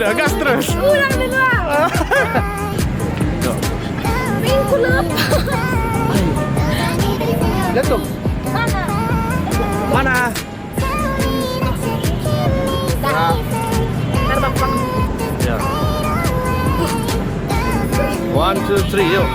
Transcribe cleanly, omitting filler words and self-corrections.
Ayo, gas terus. Kurang dua. Main kulap. Jatuh. Mana? Terbang. Ya. 1, 2, 3, yuk.